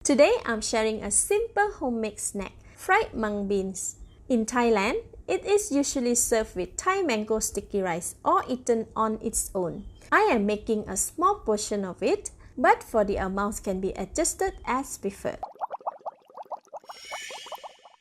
Today I'm sharing a simple homemade snack, fried mung beans. In Thailand, it is usually served with Thai mango sticky rice or eaten on its own. I am making a small portion of it, but for the amounts can be adjusted as preferred.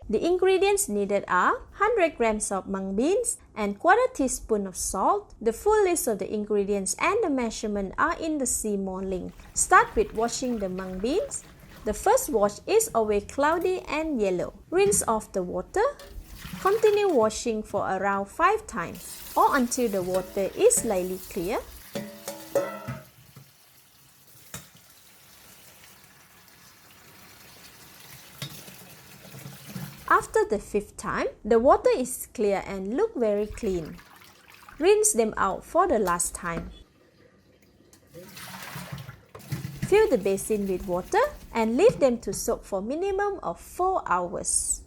The ingredients needed are 100 grams of mung beans and quarter teaspoon of salt. The full list of the ingredients and the measurement are in the See More link. Start with washing the mung beans. The first wash is always cloudy and yellow. Rinse off the water. Continue washing for around 5 times or until the water is slightly clear. After the 5th time, the water is clear and look very clean. Rinse them out for the last time. Fill the basin with water and leave them to soak for minimum of 4 hours.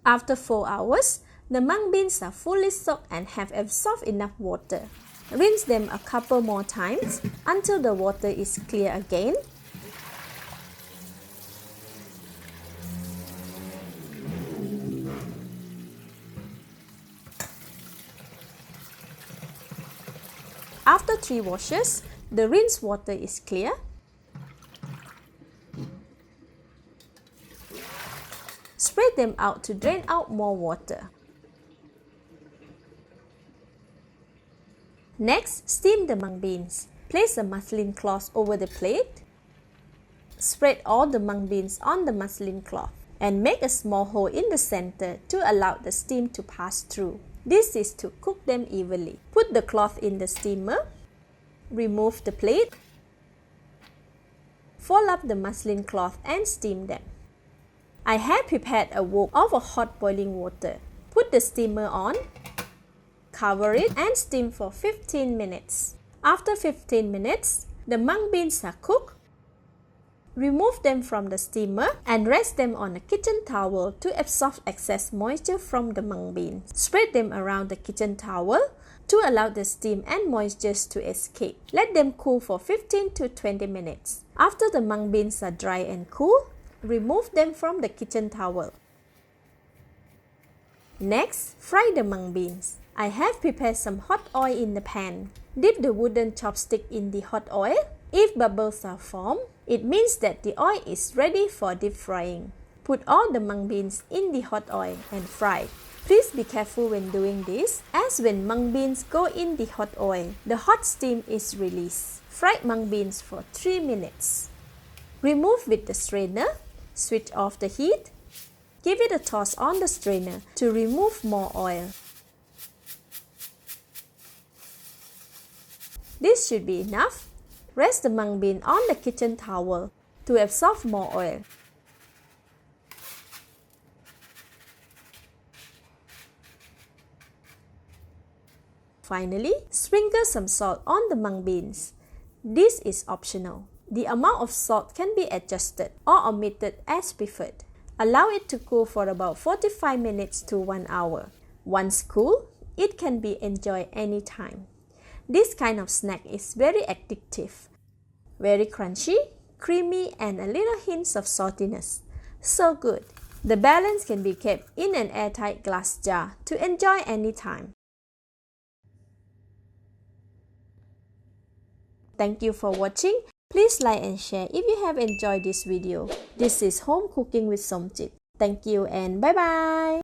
After 4 hours, the mung beans are fully soaked and have absorbed enough water. Rinse them a couple more times until the water is clear again. After 3 washes, the rinsed water is clear. Spread them out to drain out more water. Next, steam the mung beans. Place a muslin cloth over the plate. Spread all the mung beans on the muslin cloth and make a small hole in the center to allow the steam to pass through. This is to cook them evenly. Put the cloth in the steamer. Remove the plate. Fold up the muslin cloth and steam them. I have prepared a wok of hot boiling water. Put the steamer on. Cover it and steam for 15 minutes. After 15 minutes, the mung beans are cooked. Remove them from the steamer and rest them on a kitchen towel to absorb excess moisture from the mung beans. Spread them around the kitchen towel to allow the steam and moisture to escape. Let them cool for 15 to 20 minutes. After the mung beans are dry and cool, remove them from the kitchen towel. Next, fry the mung beans. I have prepared some hot oil in the pan. Dip the wooden chopstick in the hot oil. If bubbles are formed, it means that the oil is ready for deep frying. Put all the mung beans in the hot oil and fry. Please be careful when doing this, as when mung beans go in the hot oil, the hot steam is released. Fry mung beans for 3 minutes. Remove with the strainer. Switch off the heat. Give it a toss on the strainer to remove more oil. This should be enough. Rest the mung bean on the kitchen towel to absorb more oil. Finally, sprinkle some salt on the mung beans. This is optional. The amount of salt can be adjusted or omitted as preferred. Allow it to cool for about 45 minutes to 1 hour. Once cool, it can be enjoyed anytime. This kind of snack is very addictive. Very crunchy, creamy, and a little hints of saltiness. So good. The balance can be kept in an airtight glass jar to enjoy anytime. Thank you for watching. Please like and share if you have enjoyed this video. This is Home Cooking with Somjit. Thank you and bye-bye.